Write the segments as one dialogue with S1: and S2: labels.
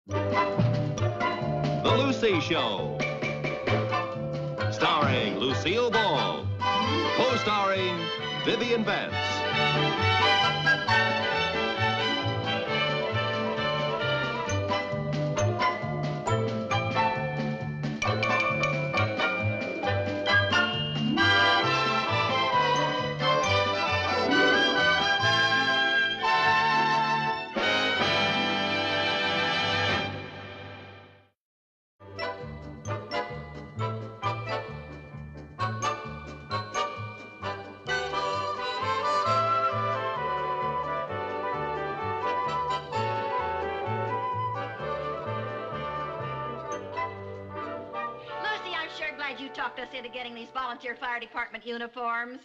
S1: The Lucy Show. Starring Lucille Ball. Co-starring Vivian Vance.
S2: You talked us into getting these volunteer fire department uniforms.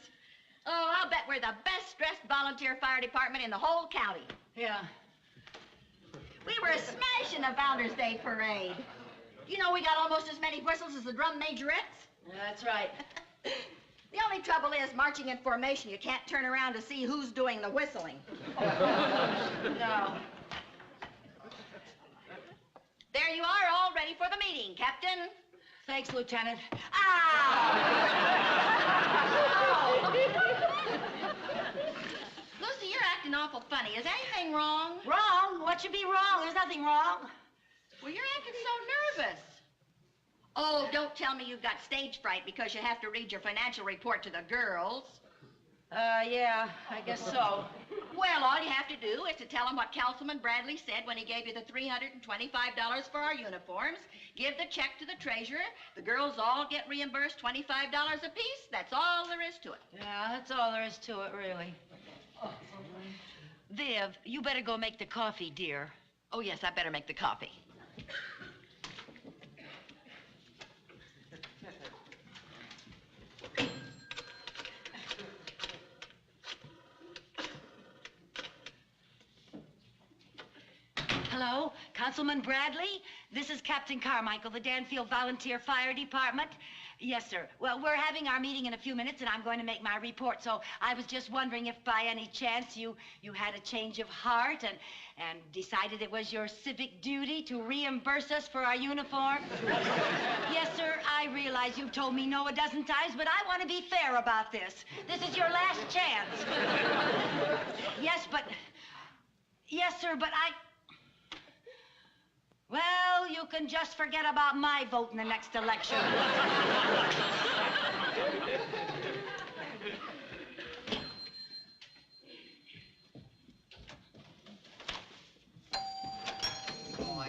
S2: Oh, I'll bet we're the best-dressed volunteer fire department in the whole county.
S3: Yeah.
S2: We were a smash in the Founders Day parade. You know we got almost as many whistles as the drum majorettes?
S3: That's right.
S2: The only trouble is, marching in formation, you can't turn around to see who's doing the whistling.
S3: No.
S2: There you are, all ready for the meeting, Captain.
S3: Thanks, Lieutenant.
S2: Ow! Lucy, you're acting awful funny. Is anything wrong?
S3: Wrong? What should be wrong? There's nothing wrong.
S2: Well, you're acting so nervous. Oh, don't tell me you've got stage fright because you have to read your financial report to the girls.
S3: Yeah, I guess so.
S2: Well, all you have to do is to tell them what Councilman Bradley said when he gave you the $325 for our uniforms. Give the check to the treasurer. The girls all get reimbursed $25 apiece. That's all there is to it.
S3: Yeah, that's all there is to it, really. Viv, you better go make the coffee, dear.
S2: Oh, yes, I better make the coffee.
S3: Hello, Councilman Bradley? This is Captain Carmichael, the Danfield Volunteer Fire Department. Yes, sir. Well, we're having our meeting in a few minutes, and I'm going to make my report. So I was just wondering if by any chance you had a change of heart and decided it was your civic duty to reimburse us for our uniform. Yes, sir, I realize you've told me no a dozen times, but I want to be fair about this. This is your last chance. Yes, sir, but well, you can just forget about my vote in the next election.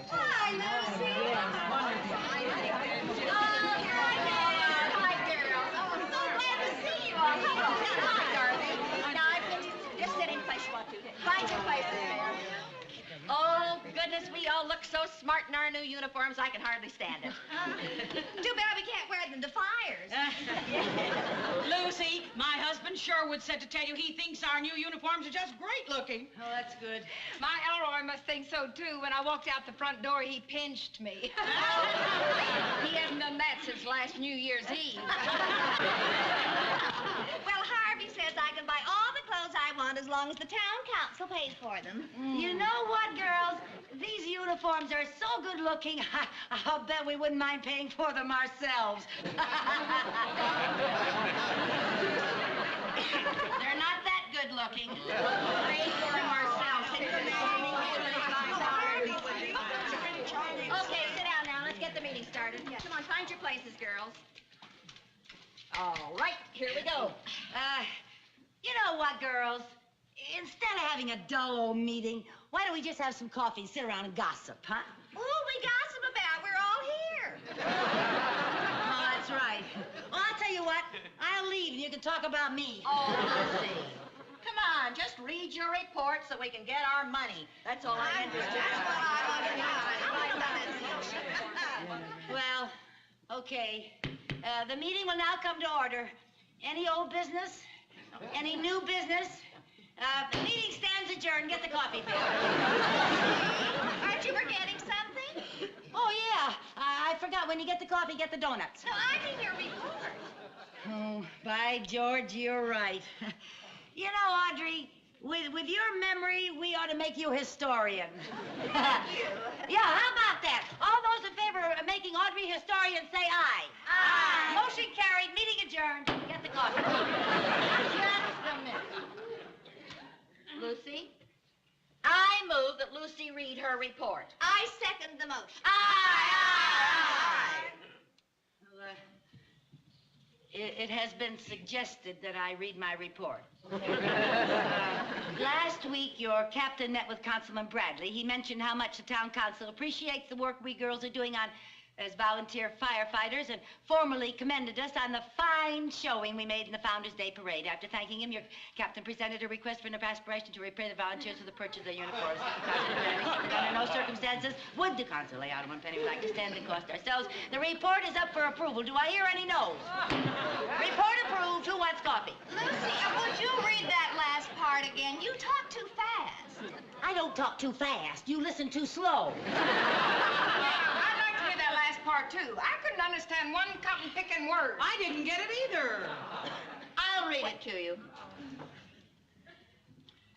S2: Hi, Lucy. Oh, here I am. Hi, girls. Oh, I'm so glad to see you all. Hi, darling. Now, just sit in place you want to. Find your places there. Oh, goodness, we all look so smart in our new uniforms, I can hardly stand it.
S4: Too bad we can't wear them to fires.
S5: Lucy, my husband Sherwood said to tell you he thinks our new uniforms are just great looking.
S3: Oh, that's good.
S4: My Elroy must think so, too. When I walked out the front door, he pinched me. He hasn't done that since last New Year's Eve.
S6: Well, Harvey says I can buy all the clothes I want as long as the town council pays for them.
S3: You know what, girls? These uniforms are so good looking, I'll bet we wouldn't mind paying for them ourselves.
S2: They're not that good looking. Pay for them ourselves. Okay, sit down now. Let's get the meeting started. Come on, find your places, girls. All right, here we go.
S3: You know what, girls? Instead of having a dull old meeting, why don't we just have some coffee and sit around and gossip, huh?
S6: Who we gossip about? We're all here.
S3: Oh, that's right. Well, I'll tell you what. I'll leave and you can talk about me.
S2: Oh, Lucy. Come on, just read your report so we can get our money. That's all I'm interested in.
S3: Well, okay. The meeting will now come to order. Any old business? Any new business? The meeting stands adjourned. Get the coffee, Bill.
S6: Aren't you forgetting something?
S3: Oh, yeah. I forgot. When you get the coffee, get the donuts.
S6: No, I mean your report.
S3: Oh, by George, you're right. You know, Audrey, with your memory, we ought to make you historian.
S6: Thank you.
S3: Yeah, how about your story and say aye.
S2: Aye.
S3: Motion carried, meeting adjourned. Get the coffee.
S2: Just a minute. Lucy, I move that Lucy read her report.
S6: I second the motion.
S2: Aye.
S3: Well, it has been suggested that I read my report. Last week, your captain met with Councilman Bradley. He mentioned how much the town council appreciates the work we girls are doing as volunteer firefighters and formally commended us on the fine showing we made in the Founders' Day parade. After thanking him, your captain presented a request for an aspiration to repay the volunteers for the purchase of their uniforms. Councilman Bradley said that under no circumstances would the council lay out 1 penny. We'd like to stand the cost ourselves. The report is up for approval. Do I hear any no's? Report approved. Who wants coffee?
S6: Lucy, would you read that last part again? You talk too fast.
S3: I don't talk too fast. You listen too slow.
S4: I'd like to hear that last part, too. I couldn't understand one cotton-picking word.
S5: I didn't get it either.
S2: I'll read it to you.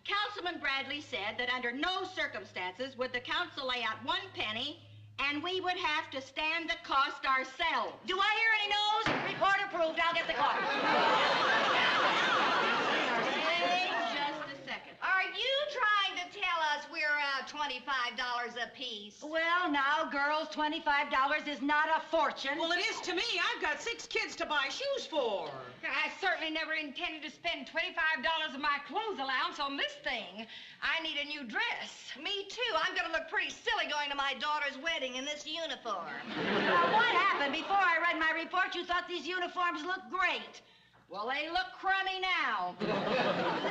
S2: Councilman Bradley said that under no circumstances would the council lay out 1 penny, and we would have to stand the cost ourselves.
S3: Do I hear any no's? Report approved. I'll get the coffee.
S2: Wait just a second.
S6: Are you trying to tell us we're $25 apiece?
S3: Well, now, girls, $25 is not a fortune.
S5: Well, it is to me. I've got 6 kids to buy shoes for.
S4: I certainly never intended to spend $25 of my clothes allowance on this thing. I need a new dress.
S6: Me too. I'm going to look pretty silly going to my daughter's wedding in this uniform.
S3: What happened? Before I read my report, you thought these uniforms looked great.
S4: Well, they look crummy now.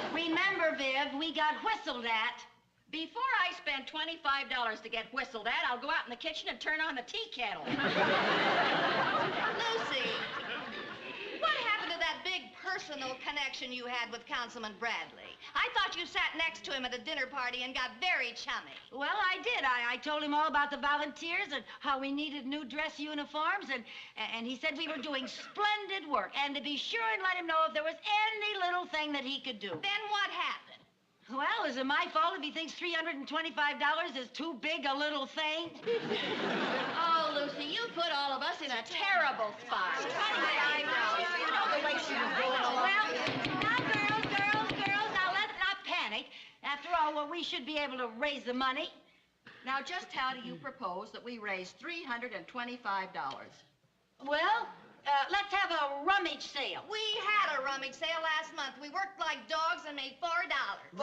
S3: Remember, Viv, we got whistled at.
S2: Before I spend $25 to get whistled at, I'll go out in the kitchen and turn on the tea kettle.
S6: Lucy, what happened to that big personal connection you had with Councilman Bradley? I thought you sat next to him at a dinner party and got very chummy.
S3: Well, I did. I told him all about the volunteers and how we needed new dress uniforms, and he said we were doing splendid work, and to be sure and let him know if there was any little thing that he could do.
S6: Then what happened?
S3: Well, is it my fault if he thinks $325 is too big a little thing?
S2: Oh, Lucy, you put all of us in a terrible spot.
S6: I know. You know the way she was going along.
S3: Well, now, girls, now let's not panic. After all, we should be able to raise the money.
S2: Now, just how do you propose that we raise $325?
S3: Well, let's have a rummage sale.
S6: We had a rummage sale last month. We worked like dogs and made $4.
S3: $4. I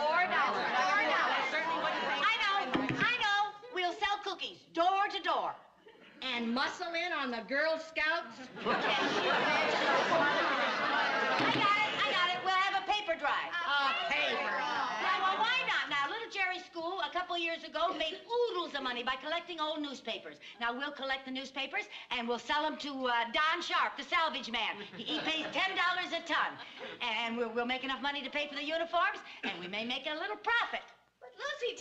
S3: know. We'll sell cookies door to door.
S2: And muscle in on the Girl Scouts?
S3: I got it. We'll have a paper drive.
S2: A paper.
S3: Well, why not? Now, little Jerry's school a couple years ago made oodles of money by collecting old newspapers. Now, we'll collect the newspapers and we'll sell them to Don Sharp, the salvage man. He pays $10 a ton. And we'll make enough money to pay for the uniforms, and we may make a little profit.
S6: But Lucy, $10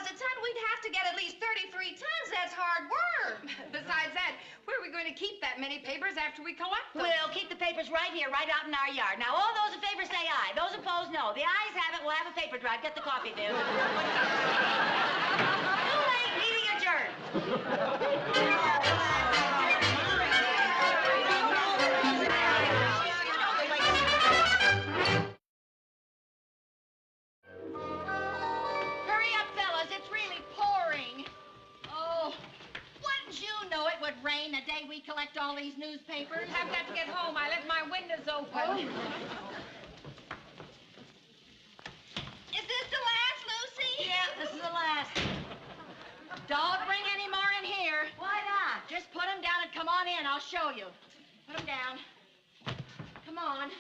S6: a ton, we'd have to get at least 33 tons. That's hard work.
S4: Besides that, where are we going to keep that many papers after we collect them?
S3: We'll keep the papers right here, right out in our yard. Now, all those in favor say aye. Those opposed, no. The ayes have it. We'll have a paper drive. Get the coffee, Viv. Too late. Meeting adjourned.
S2: Hurry up, fellas. It's really pouring. Oh, wouldn't you know it would rain the day we collect all these newspapers?
S4: I've got to get home. I left my windows open.
S6: Is this the last, Lucy?
S3: Yeah, this is the last.
S2: Don't bring any more in here.
S3: Why not?
S2: Just put them down and come on in. I'll show you. Put them down. Come on.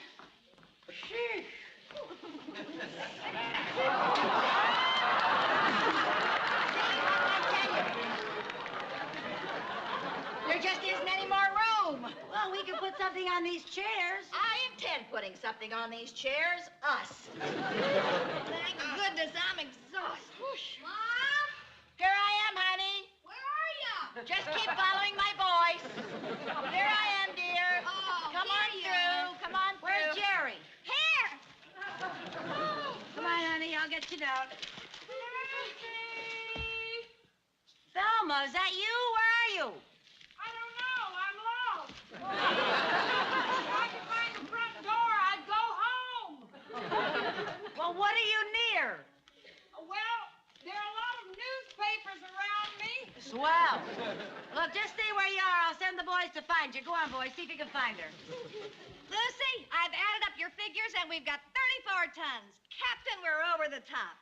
S2: There just isn't any more room.
S3: Well, we could put something on these chairs.
S2: I intend putting something on these chairs. Us.
S6: Thank goodness, I'm exhausted.
S2: Mom? Here I am, honey.
S6: Where are you?
S2: Just keep following my voice. Here I am, dear.
S6: Oh,
S2: Come on
S6: here you
S2: through. Come on through.
S3: Where's Jerry?
S6: Here.
S3: Come on, honey. I'll get you down. Thelma, is that you? Where are you?
S4: I don't know.
S5: If I could find the front door, I'd go home.
S3: Well, what are you near?
S5: Well, there are a lot of newspapers around me.
S3: Swell. Look, just stay where you are. I'll send the boys to find you. Go on, boys. See if you can find her.
S6: Lucy, I've added up your figures, and we've got 34 tons. Captain, we're over the top.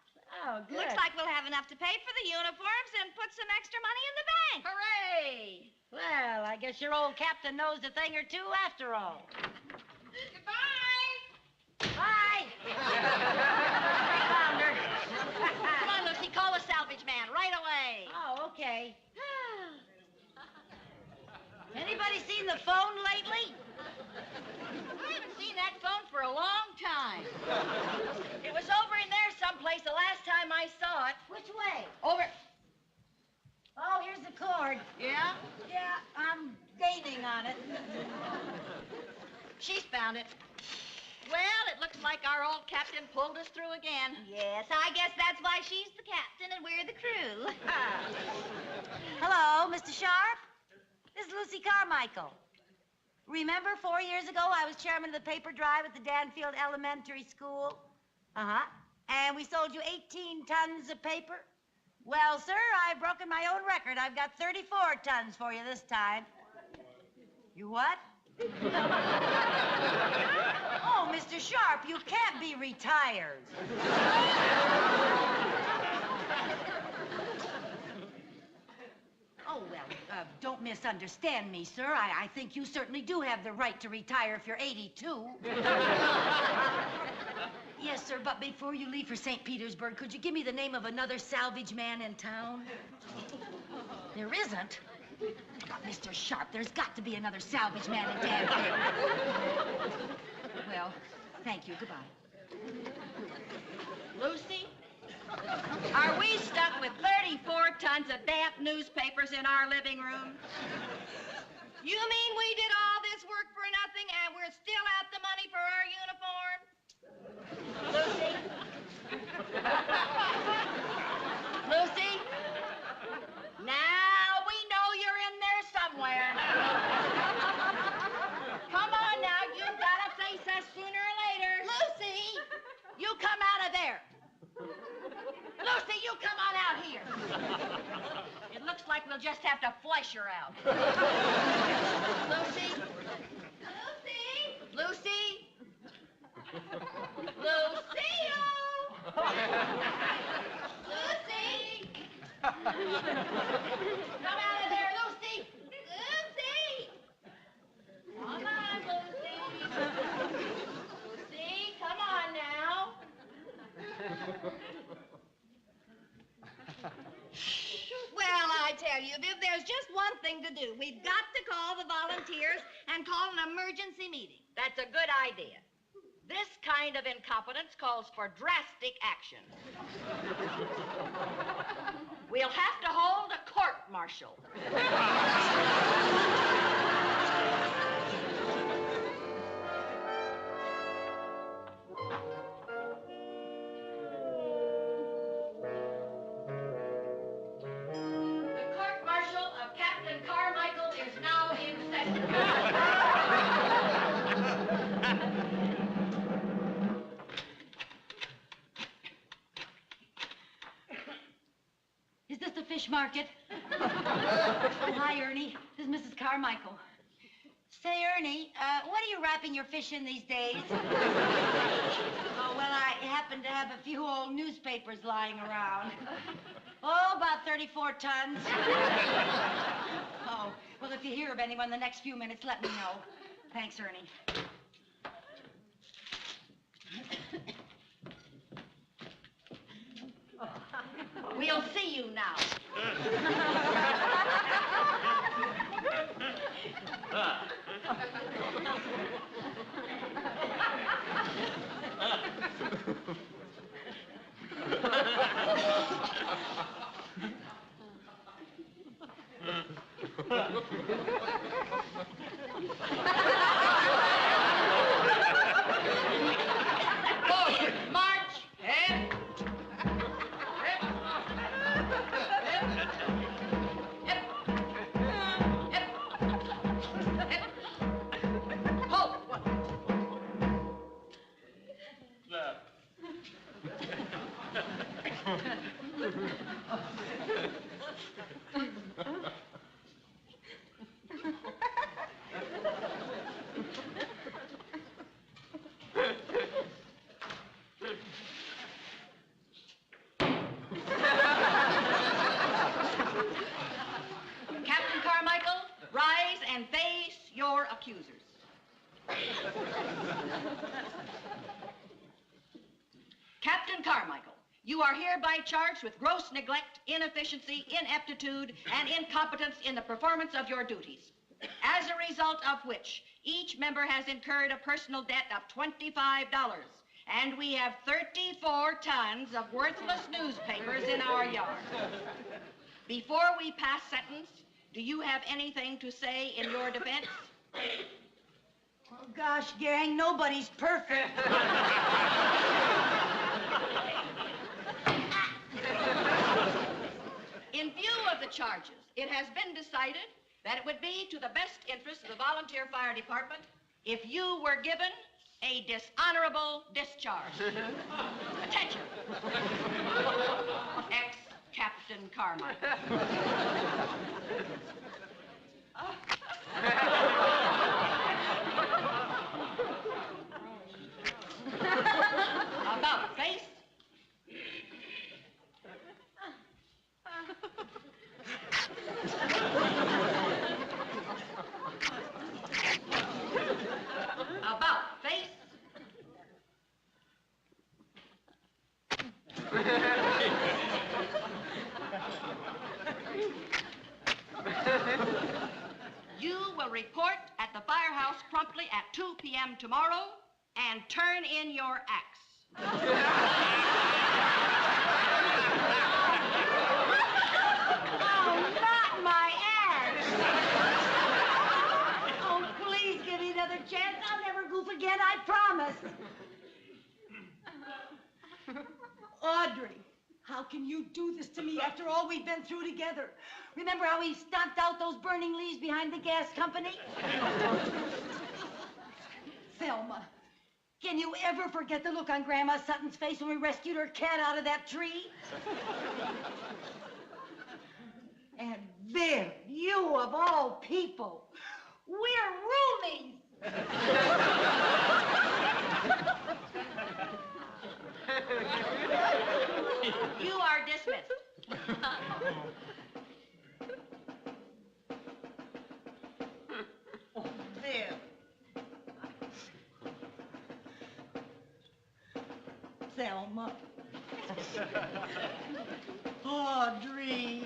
S3: Oh, good.
S6: Looks like we'll have enough to pay for the uniforms and put some extra money in the bank.
S3: Hooray! Well, I guess your old captain knows a thing or two after all.
S5: Goodbye.
S3: Bye! Found her.
S6: Come on, Lucy, call the salvage man right away.
S3: Oh, okay. Anybody seen the phone lately?
S2: I haven't seen that phone for a long time. It was over in there someplace the last time I saw it.
S3: Which way?
S2: Over.
S3: Oh, here's the cord.
S2: Yeah?
S3: Yeah, I'm gaining on it.
S2: She's found it. Well, it looks like our old captain pulled us through again.
S6: Yes, I guess that's why she's the captain and we're the crew.
S3: Hello, Mr. Sharp. This is Lucy Carmichael. Remember 4 years ago I was chairman of the paper drive at the Danfield Elementary School? Uh-huh. And we sold you 18 tons of paper? Well, sir, I've broken my own record. I've got 34 tons for you this time. You what? Oh, Mr. Sharp, you can't be retired. Oh, well, don't misunderstand me, sir. I think you certainly do have the right to retire if you're 82. Yes, sir, but before you leave for St. Petersburg, could you give me the name of another salvage man in town? There isn't. But, Mr. Sharp, there's got to be another salvage man in Danfield. Well, thank you. Goodbye.
S2: Lucy, are we stuck with 34 tons of damp newspapers in our living room?
S6: You mean we did all this work for nothing and we're still out the money for our uniforms?
S2: Lucy? Lucy? Now we know you're in there somewhere. Come on now, you've got to face us sooner or later.
S6: Lucy!
S2: You come out of there. Lucy, you come on out here. It looks like we'll just have to flush her out. Lucy?
S6: Lucy!
S2: Lucy? Lucio!
S6: Lucy!
S2: Come out of there, Lucy!
S6: Lucy!
S2: Come on, Lucy. Lucy, come on now.
S6: Well, I tell you, Viv, there's just one thing to do. We've got to call the volunteers and call an emergency meeting.
S2: That's a good idea. This kind of incompetence calls for drastic action. We'll have to hold a court-martial. The court-martial of Captain Carmichael is now in session.
S3: Is this the fish market? Oh, hi, Ernie. This is Mrs. Carmichael. Say, Ernie, what are you wrapping your fish in these days? Oh, well, I happen to have a few old newspapers lying around. Oh, about 34 tons. Oh, well, if you hear of anyone in the next few minutes, let me know. Thanks, Ernie.
S2: We'll see you now. March! Hip! Hip! Hip! Hip! Hip!
S3: accusers. Captain Carmichael, you are hereby charged with gross neglect, inefficiency, ineptitude, and incompetence in the performance of your duties. As a result of which, each member has incurred a personal debt of $25, and we have 34 tons of worthless newspapers in our yard. Before we pass sentence, do you have anything to say in your defense?
S7: Oh, gosh, gang, nobody's perfect.
S3: In view of the charges, it has been decided that it would be to the best interest of the volunteer fire department if you were given a dishonorable discharge. Attention. Ex-Captain Carmichael. About face. About face. You will report at the firehouse promptly at 2 p.m. tomorrow and turn in your axe.
S7: Oh, not my axe! Oh, please give me another chance. I'll never goof again, I promise. Audrey, how can you do this to me after all we've been through together? Remember how we stomped out those burning leaves behind the gas company? Thelma, can you ever forget the look on Grandma Sutton's face when we rescued her cat out of that tree? And there, you of all people, we're roomies.
S3: You are dismissed.
S7: There. Thelma. Audrey.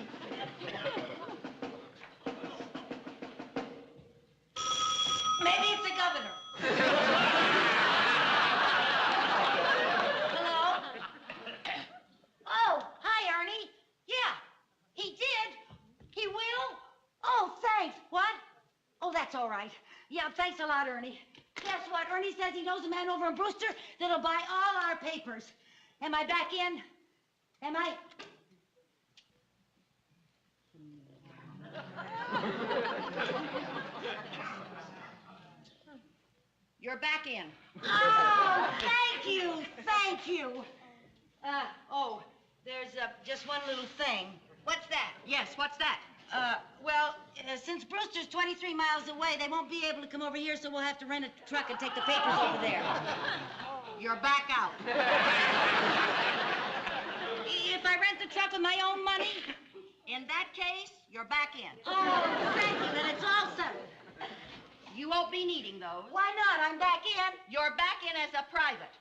S3: Maybe it's the governor.
S7: Hello? Oh, hi, Ernie. Yeah, he did. He will? Oh, thanks. What? Oh, that's all right. Yeah, thanks a lot, Ernie. Guess what? Ernie says he knows a man over in Brewster that'll buy all our papers. Am I back in? Am I?
S3: You're back in.
S7: Oh, thank you. Thank you. There's just one little thing.
S3: What's that? Yes, what's that?
S7: Since Brewster's 23 miles away, they won't be able to come over here, so we'll have to rent a truck and take the papers over there.
S3: You're back out.
S7: If I rent the truck with my own money?
S3: In that case, you're back in.
S7: Oh, thank you, then it's all settled.
S3: You won't be needing those.
S7: Why not? I'm back in.
S3: You're back in as a private.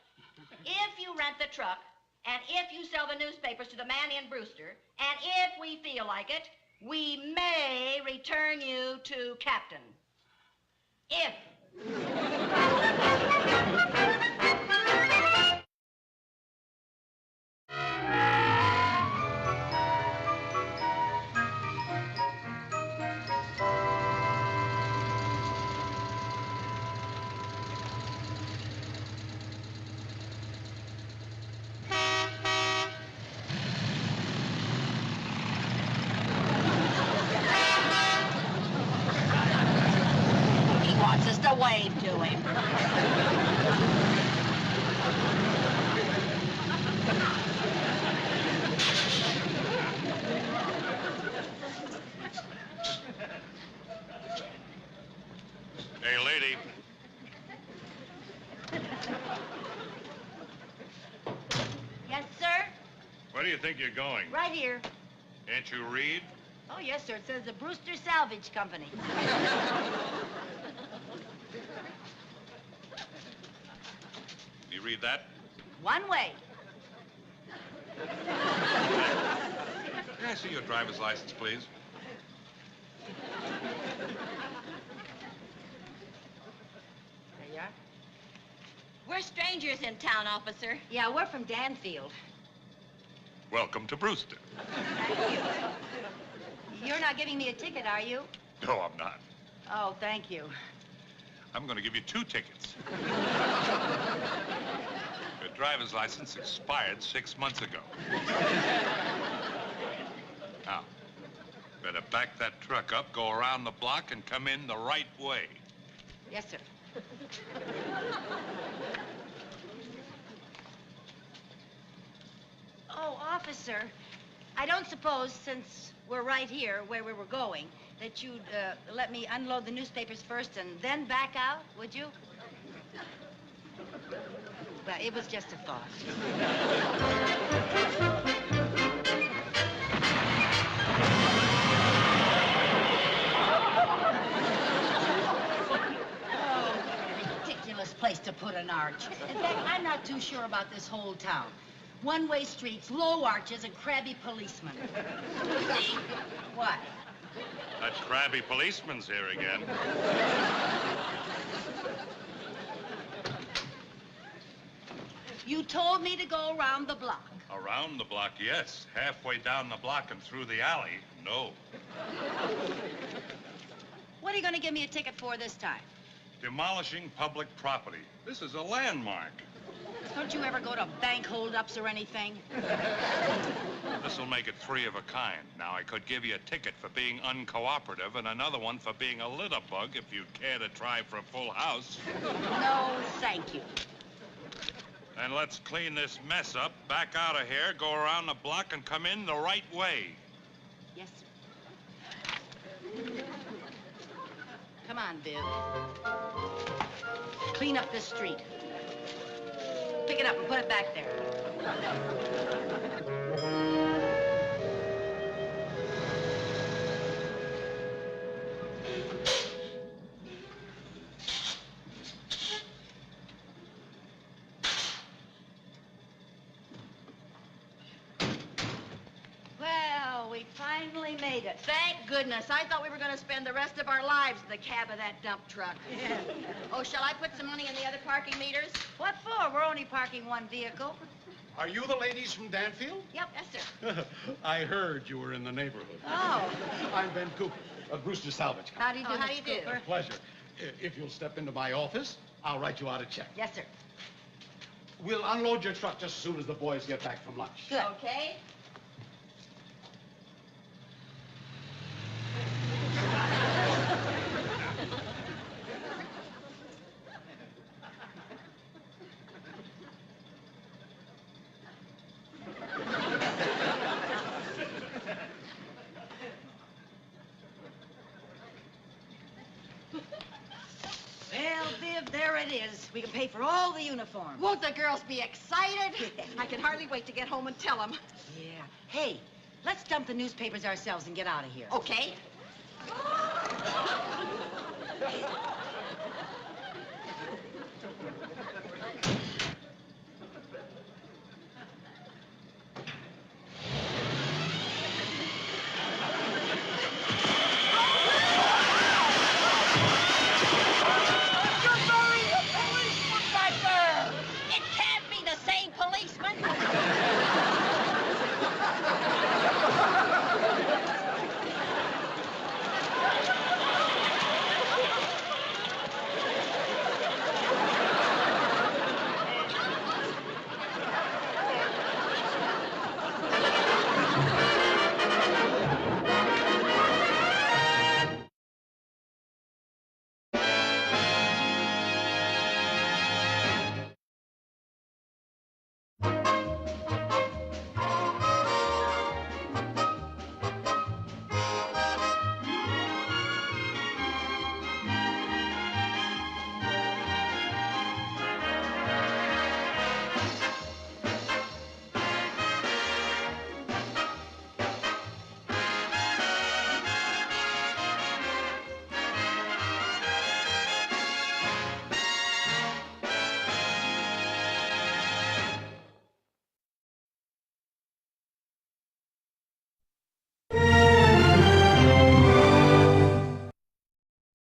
S3: If you rent the truck, and if you sell the newspapers to the man in Brewster, and if we feel like it, we may return you to captain. If. He wants us to wave to him.
S8: Hey, lady.
S7: Yes, sir?
S8: Where do you think you're going?
S7: Right here.
S8: Can't you read?
S7: Oh, yes, sir. It says the Brewster Salvage Company.
S8: You read that?
S3: One way.
S8: Can I see your driver's license, please?
S3: There you are.
S2: We're strangers in town, officer.
S3: Yeah, we're from Danfield.
S8: Welcome to Brewster.
S3: Thank you. You're not giving me a ticket, are you?
S8: No, I'm not.
S3: Oh, thank you.
S8: I'm going to give you 2 tickets. Your driver's license expired 6 months ago. Now, better back that truck up, go around the block, and come in the right way.
S3: Yes, sir. Oh, officer, I don't suppose, since we're right here where we were going, that you'd let me unload the newspapers first and then back out, would you? Well, it was just a thought. Ridiculous place to put an arch. In fact, I'm not too sure about this whole town. One-way streets, low arches, and crabby policemen. What?
S8: That crabby policeman's here again.
S3: You told me to go around the block.
S8: Around the block, yes. Halfway down the block and through the alley, no.
S3: What are you going to give me a ticket for this time?
S8: Demolishing public property. This is a landmark.
S3: Don't you ever go to bank holdups or anything?
S8: This'll make it 3 of a kind. Now, I could give you a ticket for being uncooperative and another one for being a litter bug if you'd care to try for a full house.
S3: No, thank you.
S8: And let's clean this mess up, back out of here, go around the block, and come in the right way.
S3: Yes, sir. Come on, Viv. Clean up this street. Pick it up and put it back there. Well, we finally made it.
S2: Thank goodness. I thought we were going to spend the rest of our lives in the cab of that dump truck.
S3: Yeah.
S2: Oh, shall I put some money in the other parking meters?
S3: What for? We're only parking one vehicle.
S9: Are you the ladies from Danfield?
S3: Yep.
S2: Yes, sir.
S9: I heard you were in the neighborhood.
S3: Oh.
S9: I'm Ben Cooper of Brewster Salvage Company.
S3: How do you do,
S2: Oh, how
S3: Mr.
S2: do you do?
S3: Cooper?
S9: Pleasure. If you'll step into my office, I'll write you out a check.
S3: Yes, sir.
S9: We'll unload your truck just as soon as the boys get back from lunch.
S3: Good.
S2: Okay.
S3: Well, Viv, there it is. We can pay for all the uniforms.
S2: Won't the girls be excited? I can hardly wait to get home and tell them.
S3: Yeah. Hey, let's dump the newspapers ourselves and get out of here.
S2: Okay.